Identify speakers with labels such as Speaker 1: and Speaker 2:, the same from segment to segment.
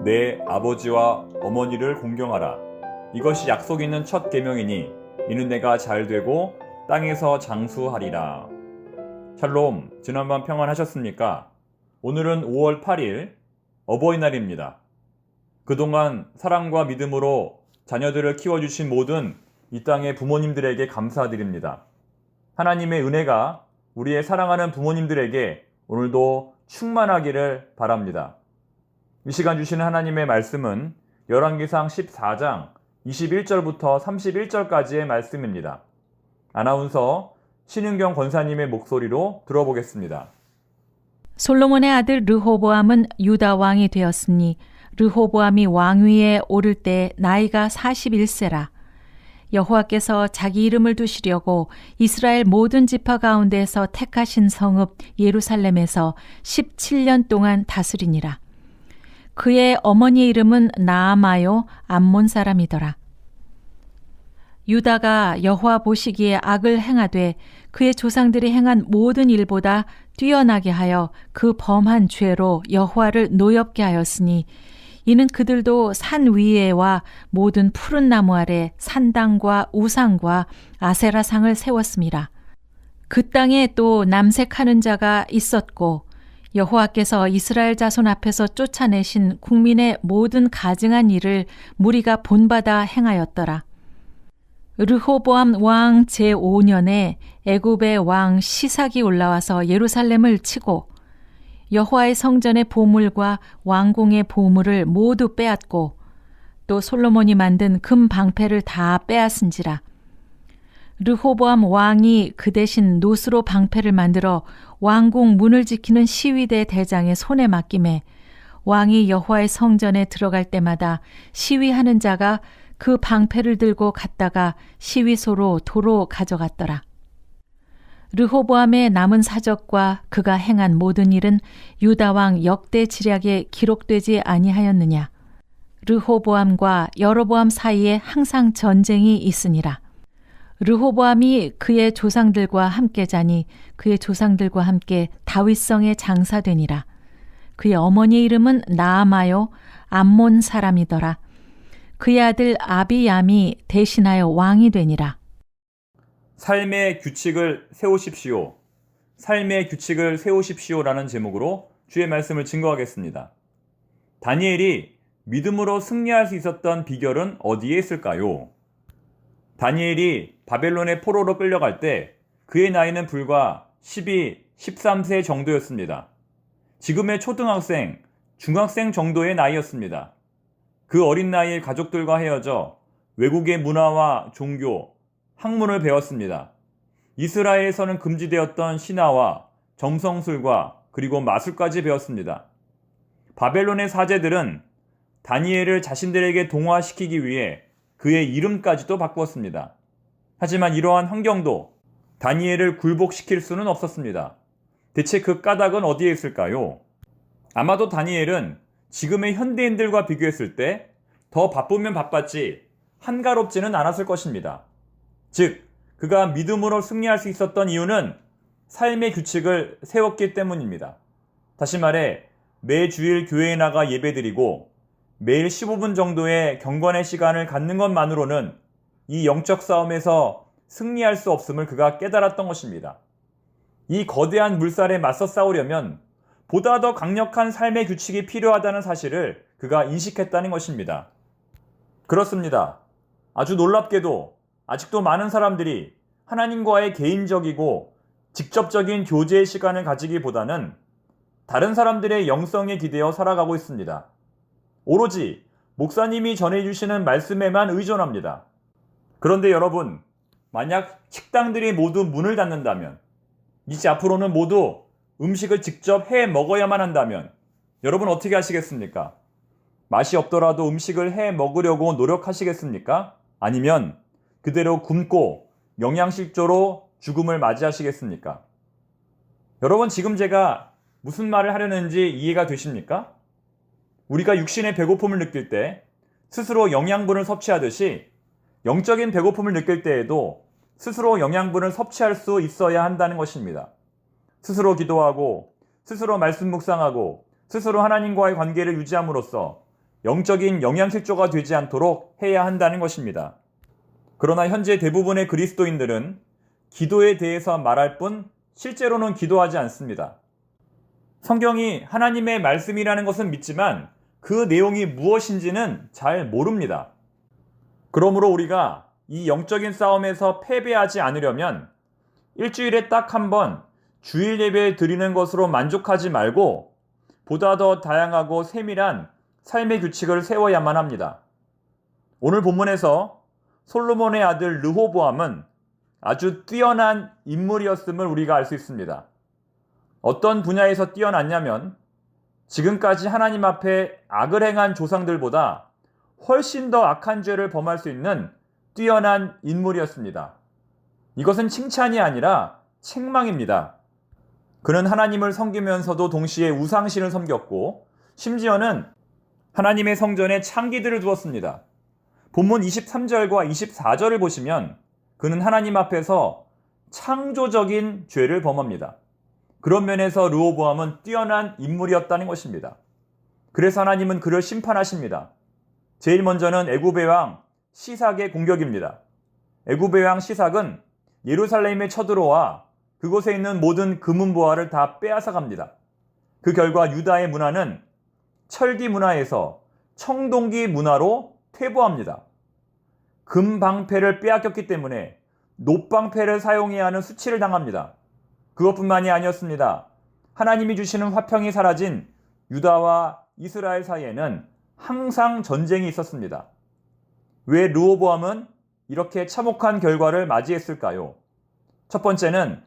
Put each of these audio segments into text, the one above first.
Speaker 1: 내 아버지와 어머니를 공경하라. 이것이 약속 있는 첫 계명이니 이는 내가 잘 되고 땅에서 장수하리라. 샬롬, 지난밤 평안하셨습니까? 오늘은 5월 8일 어버이날입니다. 그동안 사랑과 믿음으로 자녀들을 키워주신 모든 이 땅의 부모님들에게 감사드립니다. 하나님의 은혜가 우리의 사랑하는 부모님들에게 오늘도 충만하기를 바랍니다. 이 시간 주시는 하나님의 말씀은 열왕기상 14장 21절부터 31절까지의 말씀입니다. 아나운서 신윤경 권사님의 목소리로 들어보겠습니다.
Speaker 2: 솔로몬의 아들 르호보암은 유다 왕이 되었으니 르호보암이 왕위에 오를 때 나이가 41세라. 여호와께서 자기 이름을 두시려고 이스라엘 모든 지파 가운데에서 택하신 성읍 예루살렘에서 17년 동안 다스리니라. 그의 어머니의 이름은 나아마요 암몬 사람이더라. 유다가 여호와 보시기에 악을 행하되 그의 조상들이 행한 모든 일보다 뛰어나게 하여 그 범한 죄로 여호와를 노엽게 하였으니 이는 그들도 산 위에와 모든 푸른 나무 아래 산당과 우상과 아세라상을 세웠습니다. 그 땅에 또 남색하는 자가 있었고 여호와께서 이스라엘 자손 앞에서 쫓아내신 국민의 모든 가증한 일을 무리가 본받아 행하였더라. 르호보암 왕 제5년에 애굽의 왕 시삭이 올라와서 예루살렘을 치고 여호와의 성전의 보물과 왕궁의 보물을 모두 빼앗고 또 솔로몬이 만든 금 방패를 다 빼앗은지라. 르호보암 왕이 그 대신 노스로 방패를 만들어 왕궁 문을 지키는 시위대 대장의 손에 맡김에 왕이 여호와의 성전에 들어갈 때마다 시위하는 자가 그 방패를 들고 갔다가 시위소로 도로 가져갔더라. 르호보암의 남은 사적과 그가 행한 모든 일은 유다 왕 역대 지략에 기록되지 아니하였느냐. 르호보암과 여로보암 사이에 항상 전쟁이 있으니라. 르호보암이 그의 조상들과 함께 자니 그의 조상들과 함께 다윗성에 장사되니라. 그의 어머니의 이름은 나아마요 암몬 사람이더라. 그의 아들 아비얌이 대신하여 왕이 되니라.
Speaker 1: 삶의 규칙을 세우십시오. 삶의 규칙을 세우십시오라는 제목으로 주의 말씀을 증거하겠습니다. 다니엘이 믿음으로 승리할 수 있었던 비결은 어디에 있을까요? 다니엘이 바벨론의 포로로 끌려갈 때 그의 나이는 불과 12, 13세 정도였습니다. 지금의 초등학생, 중학생 정도의 나이였습니다. 그 어린 나이에 가족들과 헤어져 외국의 문화와 종교, 학문을 배웠습니다. 이스라엘에서는 금지되었던 신화와 점성술과 그리고 마술까지 배웠습니다. 바벨론의 사제들은 다니엘을 자신들에게 동화시키기 위해 그의 이름까지도 바꾸었습니다. 하지만 이러한 환경도 다니엘을 굴복시킬 수는 없었습니다. 대체 그 까닭은 어디에 있을까요? 아마도 다니엘은 지금의 현대인들과 비교했을 때 더 바쁘면 바빴지 한가롭지는 않았을 것입니다. 즉, 그가 믿음으로 승리할 수 있었던 이유는 삶의 규칙을 세웠기 때문입니다. 다시 말해 매주일 교회에 나가 예배드리고 매일 15분 정도의 경건의 시간을 갖는 것만으로는 이 영적 싸움에서 승리할 수 없음을 그가 깨달았던 것입니다. 이 거대한 물살에 맞서 싸우려면 보다 더 강력한 삶의 규칙이 필요하다는 사실을 그가 인식했다는 것입니다. 그렇습니다. 아주 놀랍게도 아직도 많은 사람들이 하나님과의 개인적이고 직접적인 교제의 시간을 가지기보다는 다른 사람들의 영성에 기대어 살아가고 있습니다. 오로지 목사님이 전해주시는 말씀에만 의존합니다. 그런데 여러분, 만약 식당들이 모두 문을 닫는다면, 이제 앞으로는 모두 음식을 직접 해 먹어야만 한다면 여러분 어떻게 하시겠습니까? 맛이 없더라도 음식을 해 먹으려고 노력하시겠습니까? 아니면 그대로 굶고 영양실조로 죽음을 맞이하시겠습니까? 여러분, 지금 제가 무슨 말을 하려는지 이해가 되십니까? 우리가 육신의 배고픔을 느낄 때 스스로 영양분을 섭취하듯이 영적인 배고픔을 느낄 때에도 스스로 영양분을 섭취할 수 있어야 한다는 것입니다. 스스로 기도하고 스스로 말씀 묵상하고 스스로 하나님과의 관계를 유지함으로써 영적인 영양실조가 되지 않도록 해야 한다는 것입니다. 그러나 현재 대부분의 그리스도인들은 기도에 대해서 말할 뿐 실제로는 기도하지 않습니다. 성경이 하나님의 말씀이라는 것은 믿지만 그 내용이 무엇인지는 잘 모릅니다. 그러므로 우리가 이 영적인 싸움에서 패배하지 않으려면 일주일에 딱 한 번 주일 예배 드리는 것으로 만족하지 말고 보다 더 다양하고 세밀한 삶의 규칙을 세워야만 합니다. 오늘 본문에서 솔로몬의 아들 르호보암은 아주 뛰어난 인물이었음을 우리가 알 수 있습니다. 어떤 분야에서 뛰어났냐면 지금까지 하나님 앞에 악을 행한 조상들보다 훨씬 더 악한 죄를 범할 수 있는 뛰어난 인물이었습니다. 이것은 칭찬이 아니라 책망입니다. 그는 하나님을 섬기면서도 동시에 우상신을 섬겼고 심지어는 하나님의 성전에 창기들을 두었습니다. 본문 23절과 24절을 보시면 그는 하나님 앞에서 창조적인 죄를 범합니다. 그런 면에서 르호보암은 뛰어난 인물이었다는 것입니다. 그래서 하나님은 그를 심판하십니다. 제일 먼저는 애굽의 왕 시삭의 공격입니다. 애굽의 왕 시삭은 예루살렘에 쳐들어와 그곳에 있는 모든 금은보화를 다 빼앗아갑니다. 그 결과 유다의 문화는 철기 문화에서 청동기 문화로 퇴보합니다. 금방패를 빼앗겼기 때문에 놋방패를 사용해야 하는 수치를 당합니다. 그것뿐만이 아니었습니다. 하나님이 주시는 화평이 사라진 유다와 이스라엘 사이에는 항상 전쟁이 있었습니다. 왜 르호보암은 이렇게 참혹한 결과를 맞이했을까요? 첫 번째는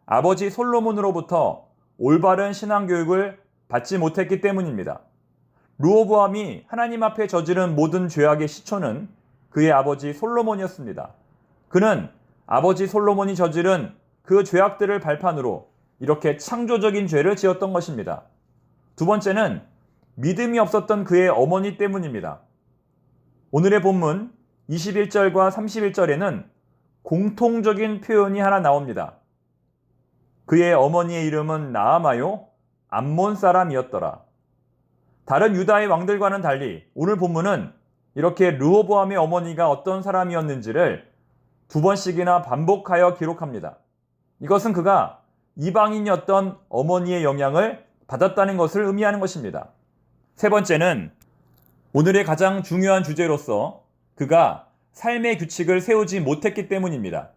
Speaker 1: 아버지 솔로몬으로부터 올바른 신앙교육을 받지 못했기 때문입니다. 르호보암이 하나님 앞에 저지른 모든 죄악의 시초는 그의 아버지 솔로몬이었습니다. 그는 아버지 솔로몬이 저지른 그 죄악들을 발판으로 이렇게 창조적인 죄를 지었던 것입니다. 두 번째는 믿음이 없었던 그의 어머니 때문입니다. 오늘의 본문 21절과 31절에는 공통적인 표현이 하나 나옵니다. 그의 어머니의 이름은 나아마요 암몬 사람이었더라. 다른 유다의 왕들과는 달리 오늘 본문은 이렇게 르호보암의 어머니가 어떤 사람이었는지를 두 번씩이나 반복하여 기록합니다. 이것은 그가 이방인이었던 어머니의 영향을 받았다는 것을 의미하는 것입니다. 세 번째는 오늘의 가장 중요한 주제로서 그가 삶의 규칙을 세우지 못했기 때문입니다.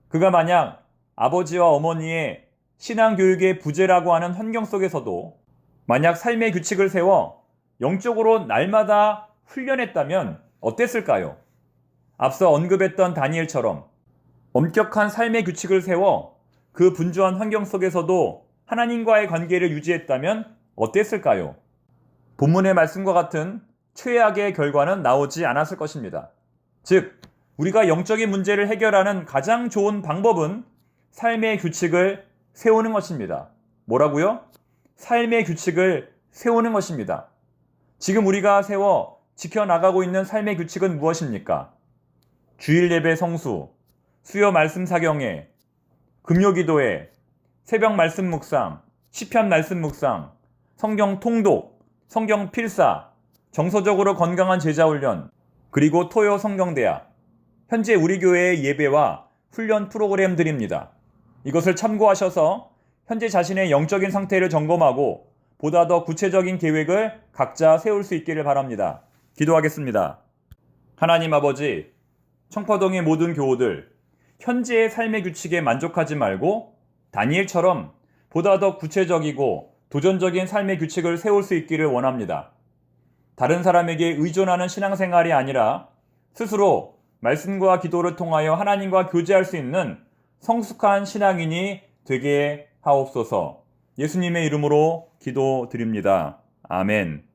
Speaker 1: 그가 만약 아버지와 어머니의 신앙교육의 부재라고 하는 환경 속에서도 만약 삶의 규칙을 세워 영적으로 날마다 훈련했다면 어땠을까요? 앞서 언급했던 다니엘처럼 엄격한 삶의 규칙을 세워 그 분주한 환경 속에서도 하나님과의 관계를 유지했다면 어땠을까요? 본문의 말씀과 같은 최악의 결과는 나오지 않았을 것입니다. 즉, 우리가 영적인 문제를 해결하는 가장 좋은 방법은 삶의 규칙을 세우는 것입니다. 뭐라고요? 삶의 규칙을 세우는 것입니다. 지금 우리가 세워 지켜나가고 있는 삶의 규칙은 무엇입니까? 주일 예배 성수, 수요 말씀 사경회, 금요 기도회, 새벽 말씀 묵상, 시편 말씀 묵상, 성경 통독, 성경 필사, 정서적으로 건강한 제자 훈련, 그리고 토요 성경대학, 현재 우리 교회의 예배와 훈련 프로그램들입니다. 이것을 참고하셔서 현재 자신의 영적인 상태를 점검하고 보다 더 구체적인 계획을 각자 세울 수 있기를 바랍니다. 기도하겠습니다. 하나님 아버지, 청파동의 모든 교우들, 현재의 삶의 규칙에 만족하지 말고 다니엘처럼 보다 더 구체적이고 도전적인 삶의 규칙을 세울 수 있기를 원합니다. 다른 사람에게 의존하는 신앙생활이 아니라 스스로 말씀과 기도를 통하여 하나님과 교제할 수 있는 성숙한 신앙인이 되게 하옵소서. 예수님의 이름으로 기도드립니다. 아멘.